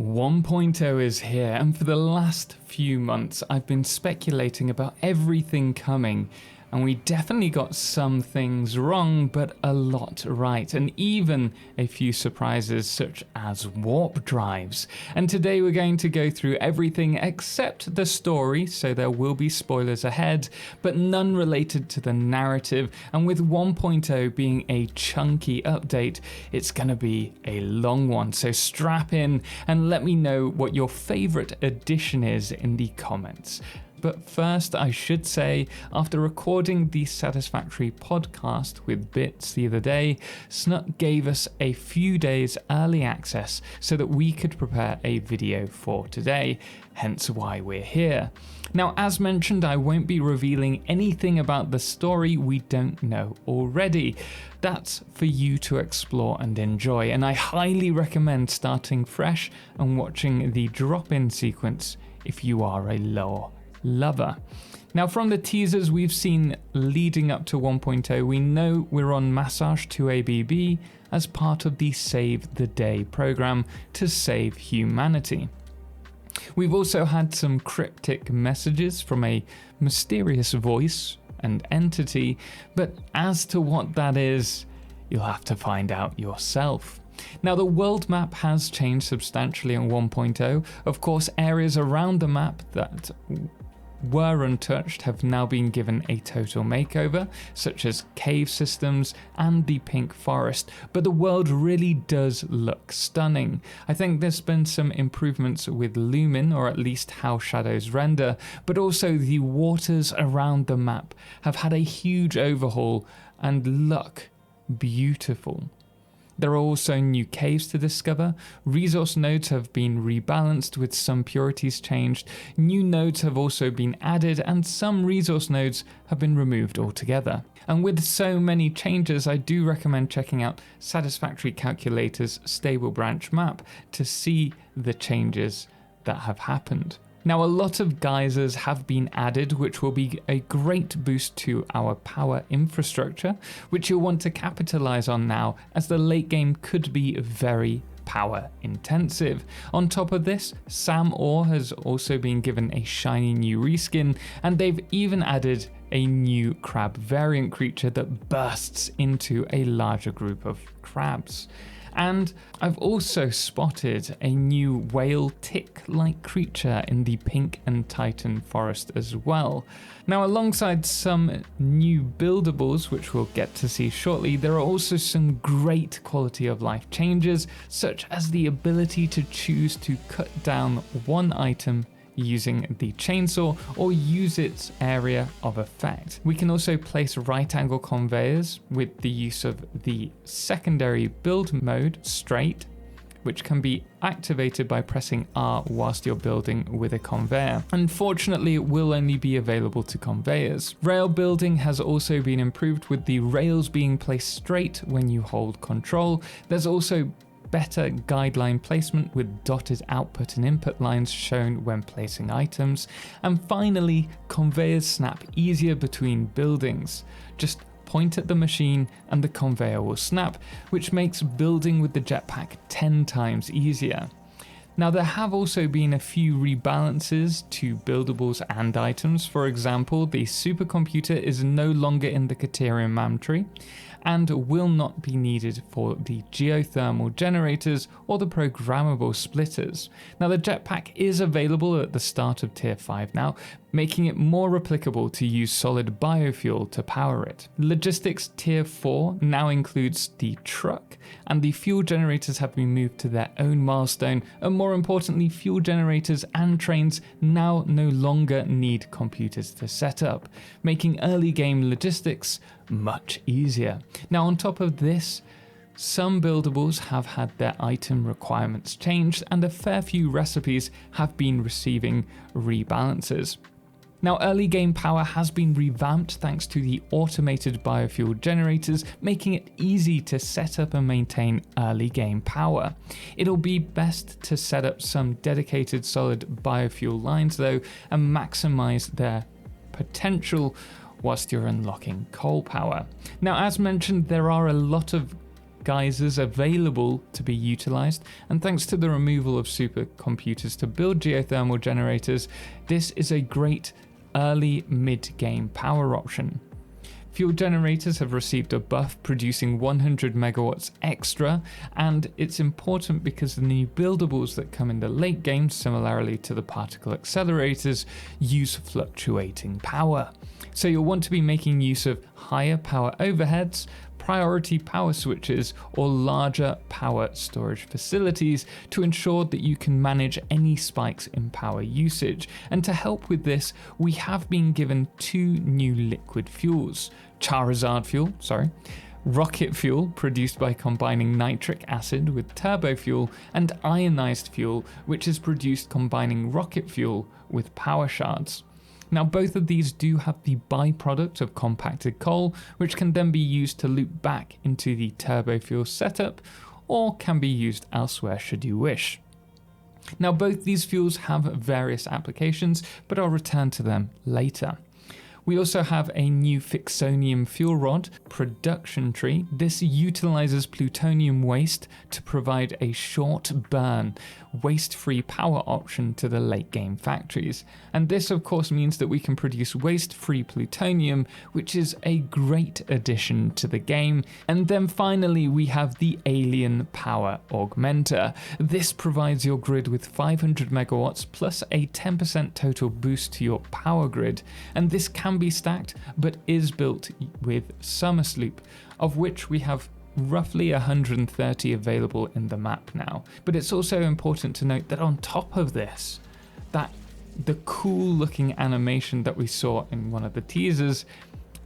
1.0 is here, and for the last few months I've been speculating about everything coming, and we definitely got some things wrong, but a lot right, and even a few surprises such as warp drives. And today we're going to go through everything except the story, so there will be spoilers ahead, but none related to the narrative. And with 1.0 being a chunky update, it's gonna be a long one, so strap in and let me know what your favorite addition is in the comments. But first, I should say, after recording the Satisfactory podcast with Bits the other day, Snut gave us a few days early access so that we could prepare a video for today, hence why we're here. Now, as mentioned, I won't be revealing anything about the story we don't know already. That's for you to explore and enjoy, and I highly recommend starting fresh and watching the drop-in sequence if you are a lore lover. Now, from the teasers we've seen leading up to 1.0, we know we're on Massage 2ABB as part of the Save the Day program to save humanity. We've also had some cryptic messages from a mysterious voice and entity, but as to what that is, you'll have to find out yourself. Now, the world map has changed substantially in 1.0. Of course, areas around the map that were untouched have now been given a total makeover, such as cave systems and the pink forest, but the world really does look stunning. I think there's been some improvements with Lumen, or at least how shadows render, but also the waters around the map have had a huge overhaul and look beautiful. There are also new caves to discover, resource nodes have been rebalanced with some purities changed, new nodes have also been added, and some resource nodes have been removed altogether. And with so many changes, I do recommend checking out Satisfactory Calculator's stable branch map to see the changes that have happened. Now, a lot of geysers have been added, which will be a great boost to our power infrastructure, which you'll want to capitalize on now, as the late game could be very power intensive. On top of this, Sam Orr has also been given a shiny new reskin, and they've even added a new crab variant creature that bursts into a larger group of crabs. And I've also spotted a new whale tick-like creature in the pink and titan forest as well. Now, alongside some new buildables, which we'll get to see shortly, there are also some great quality of life changes, such as the ability to choose to cut down one item using the chainsaw or use its area of effect. We can also place right angle conveyors with the use of the secondary build mode straight, which can be activated by pressing R whilst you're building with a conveyor. Unfortunately, it will only be available to conveyors. Rail building has also been improved with the rails being placed straight when you hold control. There's also better guideline placement with dotted output and input lines shown when placing items. And finally, conveyors snap easier between buildings. Just point at the machine and the conveyor will snap, which makes building with the jetpack 10 times easier. Now, there have also been a few rebalances to buildables and items. For example, the supercomputer is no longer in the Caterium mam tree and will not be needed for the geothermal generators or the programmable splitters. Now, the jetpack is available at the start of Tier 5 now, making it more replicable to use solid biofuel to power it. Logistics Tier 4 now includes the truck, and the fuel generators have been moved to their own milestone, and more importantly, fuel generators and trains now no longer need computers to set up, making early game logistics much easier. Now, on top of this, some buildables have had their item requirements changed, and a fair few recipes have been receiving rebalances. Now, early game power has been revamped thanks to the automated biofuel generators, making it easy to set up and maintain early game power. It'll be best to set up some dedicated solid biofuel lines though, and maximize their potential whilst you're unlocking coal power. Now, as mentioned, there are a lot of geysers available to be utilized, and thanks to the removal of supercomputers to build geothermal generators, this is a great early mid-game power option. Fuel generators have received a buff, producing 100 megawatts extra, and it's important because the new buildables that come in the late game, similarly to the particle accelerators, use fluctuating power. So you'll want to be making use of higher power overheads, priority power switches, or larger power storage facilities to ensure that you can manage any spikes in power usage. And to help with this, we have been given two new liquid fuels. Rocket fuel, produced by combining nitric acid with turbo fuel, and ionized fuel, which is produced combining rocket fuel with power shards. Now, both of these do have the byproduct of compacted coal, which can then be used to loop back into the turbo fuel setup, or can be used elsewhere should you wish. Now, both these fuels have various applications, but I'll return to them later. We also have a new Fixonium fuel rod production tree. This utilizes plutonium waste to provide a short burn, waste-free power option to the late game factories. And this of course means that we can produce waste-free plutonium, which is a great addition to the game. And then finally we have the Alien Power Augmenter. This provides your grid with 500 megawatts plus a 10% total boost to your power grid. And this can be stacked, but is built with Summersloop, of which we have roughly 130 available in the map now. But it's also important to note that on top of this, that the cool looking animation that we saw in one of the teasers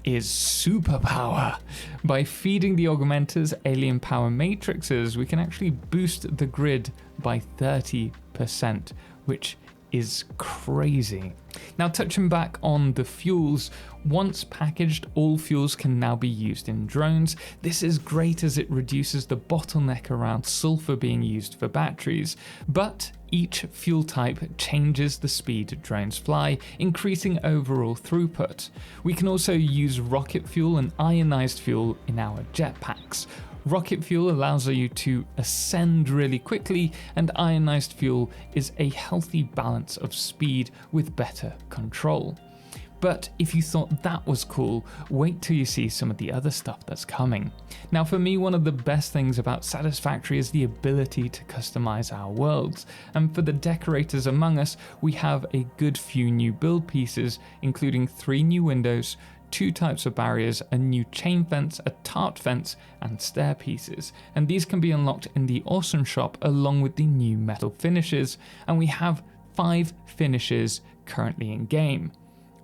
is superpower. By feeding the augmenters alien power matrices, we can actually boost the grid by 30%, which is crazy. Now, touching back on the fuels, once packaged, all fuels can now be used in drones. This is great as it reduces the bottleneck around sulfur being used for batteries, but each fuel type changes the speed drones fly, increasing overall throughput. We can also use rocket fuel and ionized fuel in our jetpacks. Rocket fuel allows you to ascend really quickly, and ionized fuel is a healthy balance of speed with better control. But if you thought that was cool, wait till you see some of the other stuff that's coming. Now, for me, one of the best things about Satisfactory is the ability to customize our worlds. And for the decorators among us, we have a good few new build pieces, including 3 new windows, 2 types of barriers, a new chain fence, a tart fence, and stair pieces. And these can be unlocked in the Awesome Shop along with the new metal finishes. And we have 5 finishes currently in game: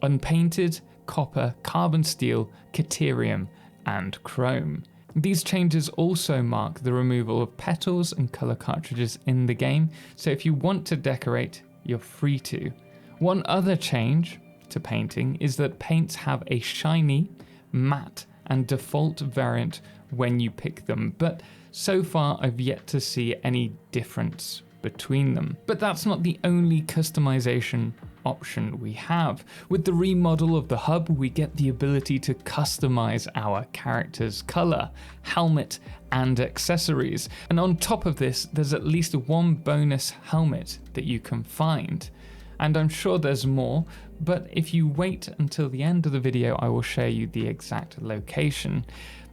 unpainted, copper, carbon steel, caterium, and chrome. These changes also mark the removal of petals and color cartridges in the game, so if you want to decorate, you're free to. One other change to painting is that paints have a shiny, matte, and default variant when you pick them, but so far I've yet to see any difference between them. But that's not the only customization option we have. With the remodel of the hub, we get the ability to customize our character's color, helmet, and accessories. And on top of this, there's at least 1 bonus helmet that you can find. And I'm sure there's more, but if you wait until the end of the video, I will share you the exact location.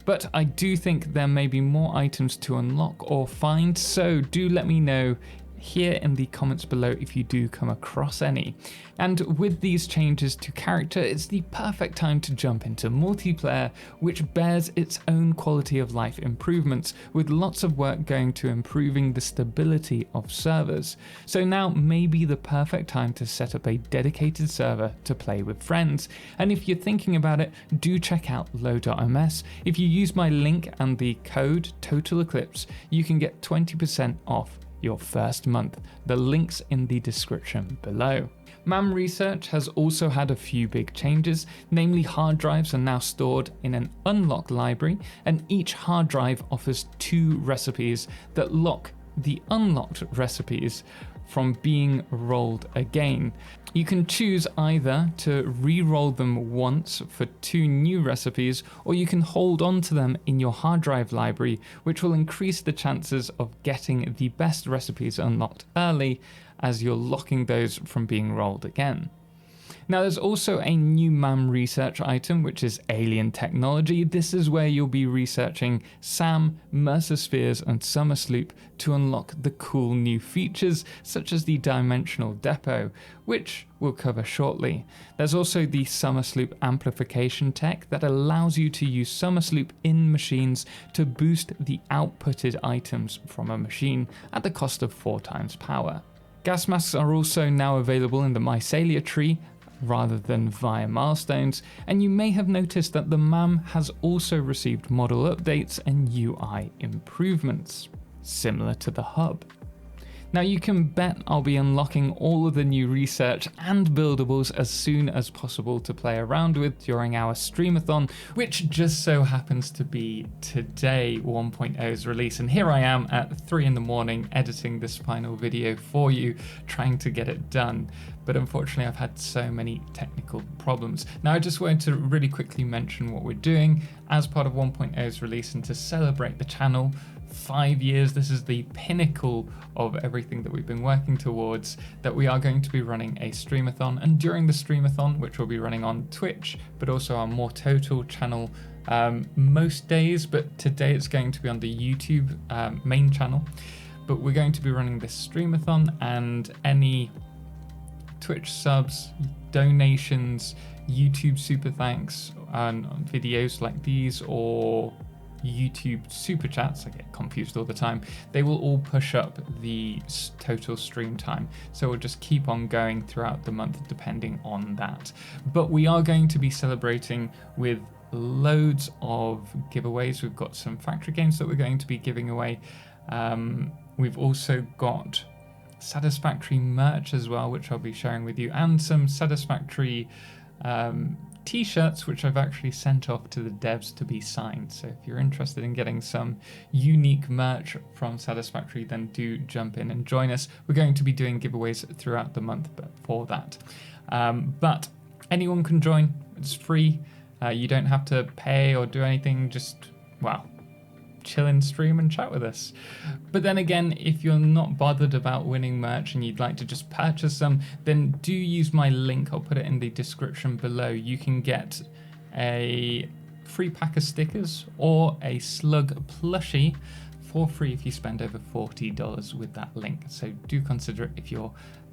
But I do think there may be more items to unlock or find, so do let me know here in the comments below if you do come across any. And with these changes to character, it's the perfect time to jump into multiplayer, which bears its own quality of life improvements, with lots of work going to improving the stability of servers. So now may be the perfect time to set up a dedicated server to play with friends. And if you're thinking about it, do check out low.ms. If you use my link and the code Totalxclipse, you can get 20% off your first month. The link's in the description below. MAM Research has also had a few big changes, namely hard drives are now stored in an unlock library, and each hard drive offers 2 recipes that lock the unlocked recipes from being rolled again. You can choose either to re-roll them once for 2 new recipes, or you can hold on to them in your hard drive library, which will increase the chances of getting the best recipes unlocked early as you're locking those from being rolled again. Now there's also a new MAM research item, which is alien technology. This is where you'll be researching SAM, Mercer spheres and Summer Sloop to unlock the cool new features such as the dimensional depot, which we'll cover shortly. There's also the Summer Sloop amplification tech that allows you to use Summer Sloop in machines to boost the outputted items from a machine at the cost of 4 times power. Gas masks are also now available in the mycelia tree rather than via milestones, and you may have noticed that the MAM has also received model updates and UI improvements, similar to the hub. Now you can bet I'll be unlocking all of the new research and buildables as soon as possible to play around with during our streamathon, which just so happens to be today 1.0's release. And here I am at 3 in the morning editing this final video for you, trying to get it done. But unfortunately I've had so many technical problems. Now I just wanted to really quickly mention what we're doing as part of 1.0's release and to celebrate the channel. 5 years, this is the pinnacle of everything that we've been working towards, that we are going to be running a streamathon, and during the streamathon, which will be running on Twitch, but also our More Total channel most days, but today it's going to be on the YouTube main channel, but we're going to be running this streamathon, and any Twitch subs, donations, YouTube super thanks on videos like these, or YouTube super chats, I get confused all the time, they will all push up the total stream time. So we'll just keep on going throughout the month depending on that. But we are going to be celebrating with loads of giveaways. We've got some factory games that we're going to be giving away. We've also got Satisfactory merch as well, which I'll be sharing with you, and some Satisfactory t-shirts, which I've actually sent off to the devs to be signed. So if you're interested in getting some unique merch from Satisfactory, then do jump in and join us. We're going to be doing giveaways throughout the month for that. But anyone can join, it's free. You don't have to pay or do anything, just, well, chill and stream and chat with us. But then again, if you're not bothered about winning merch and you'd like to just purchase some, then do use my link. I'll put it in the description below. You can get a free pack of stickers or a slug plushie for free if you spend over $40 with that link. So do consider it if you're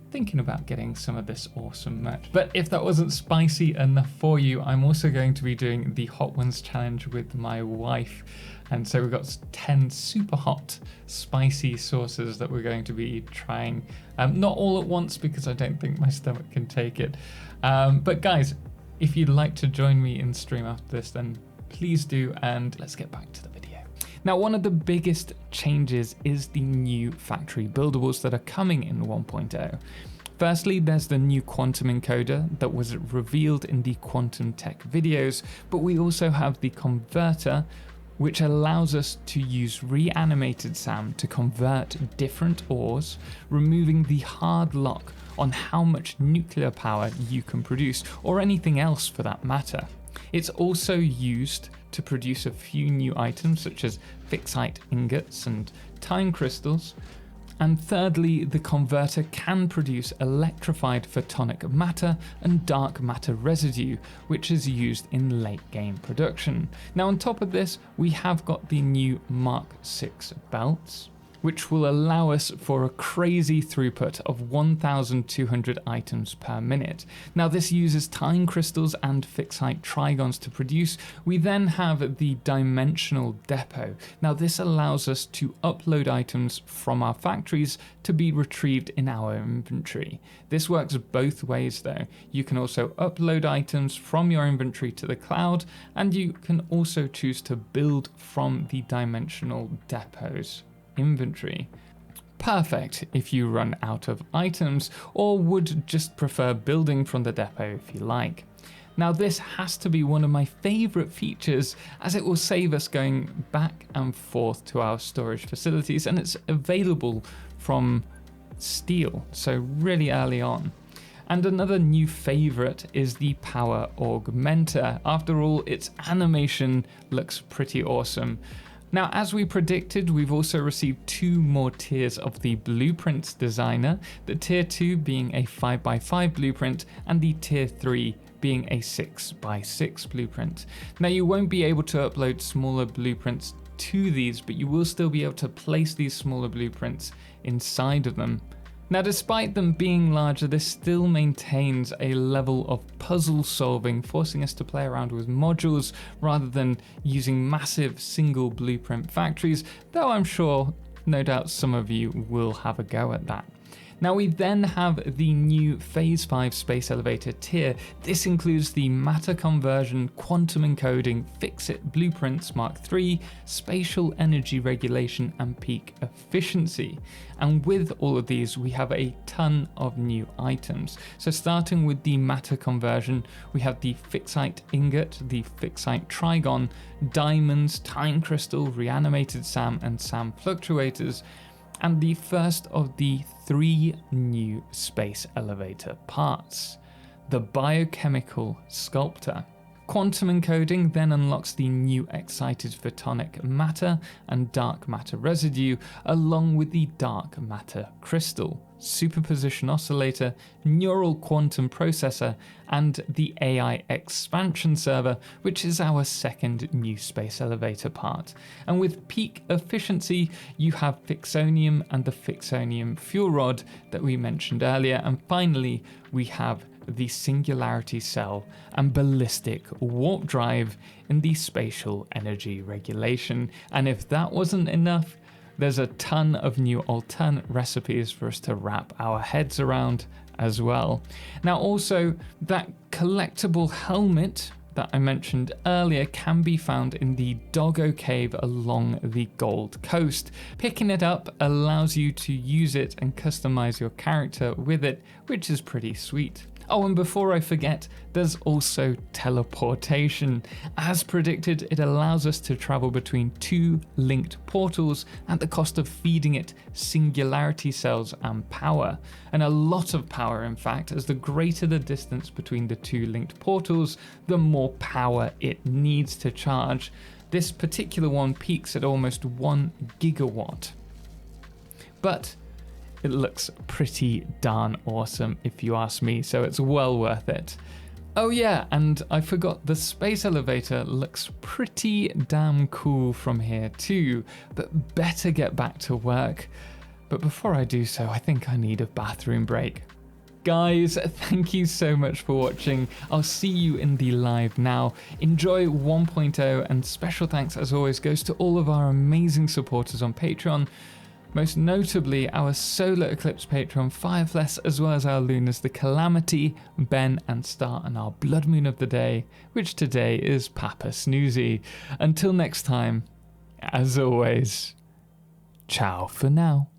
thinking about getting some of this awesome merch. But if that wasn't spicy enough for you, I'm also going to be doing the Hot Ones challenge with my wife. And so we've got 10 super hot spicy sauces that we're going to be trying. Not all at once because I don't think my stomach can take it. But guys, if you'd like to join me in stream after this, then please do, and let's get back to the video. Now, one of the biggest changes is the new factory buildables that are coming in 1.0. Firstly, there's the new quantum encoder that was revealed in the quantum tech videos, but we also have the converter, which allows us to use reanimated SAM to convert different ores, removing the hard lock on how much nuclear power you can produce, or anything else for that matter. It's also used to produce a few new items such as fixite ingots and time crystals. And thirdly, the converter can produce electrified photonic matter and dark matter residue, which is used in late game production. Now on top of this, we have got the new Mark 6 belts, which will allow us for a crazy throughput of 1,200 items per minute. Now this uses time crystals and fixite trigons to produce. We then have the dimensional depot. Now this allows us to upload items from our factories to be retrieved in our inventory. This works both ways though. You can also upload items from your inventory to the cloud, and you can also choose to build from the dimensional depots inventory. Perfect if you run out of items or would just prefer building from the depot if you like. Now this has to be one of my favorite features, as it will save us going back and forth to our storage facilities, and it's available from steel, so really early on. And another new favorite is the Power Augmenter. After all, its animation looks pretty awesome. Now, as we predicted, we've also received 2 more tiers of the Blueprints Designer, the tier 2 being a 5x5 blueprint and the tier 3 being a 6x6 blueprint. Now, you won't be able to upload smaller blueprints to these, but you will still be able to place these smaller blueprints inside of them. Now, despite them being larger, this still maintains a level of puzzle solving, forcing us to play around with modules rather than using massive single blueprint factories, though I'm sure, no doubt, some of you will have a go at that. Now, we then have the new Phase 5 Space Elevator tier. This includes the Matter Conversion, Quantum Encoding, Fix-It Blueprints Mark III, Spatial Energy Regulation, and Peak Efficiency. And with all of these, we have a ton of new items. So starting with the Matter Conversion, we have the Fixite Ingot, the Fixite Trigon, Diamonds, Time Crystal, Reanimated SAM, and SAM Fluctuators, and the first of the 3 new space elevator parts, the Biochemical Sculptor. Quantum encoding then unlocks the new excited photonic matter and dark matter residue, along with the dark matter crystal, superposition oscillator, neural quantum processor, and the AI expansion server, which is our second new space elevator part. And with peak efficiency, you have Fixonium and the Fixonium fuel rod that we mentioned earlier. And finally, we have the Singularity Cell and Ballistic Warp Drive in the Spatial Energy Regulation. And if that wasn't enough, there's a ton of new alternate recipes for us to wrap our heads around as well. Now, also, that collectible helmet that I mentioned earlier can be found in the Doggo Cave along the Gold Coast. Picking it up allows you to use it and customize your character with it, which is pretty sweet. Oh, and before I forget, there's also teleportation. As predicted, it allows us to travel between 2 linked portals at the cost of feeding it singularity cells and power. And a lot of power, in fact, as the greater the distance between the 2 linked portals, the more power it needs to charge. This particular one peaks at almost 1 gigawatt. But it looks pretty darn awesome if you ask me, so it's well worth it. Oh yeah, and I forgot, the space elevator looks pretty damn cool from here too, but better get back to work. But before I do so, I think I need a bathroom break. Guys, thank you so much for watching. I'll see you in the live now. Enjoy 1.0, and special thanks as always goes to all of our amazing supporters on Patreon. Most notably, our Solar Eclipse patron Firefless, as well as our Lunars The Calamity, Ben and Star, and our Blood Moon of the day, which today is Papa Snoozy. Until next time, as always, ciao for now.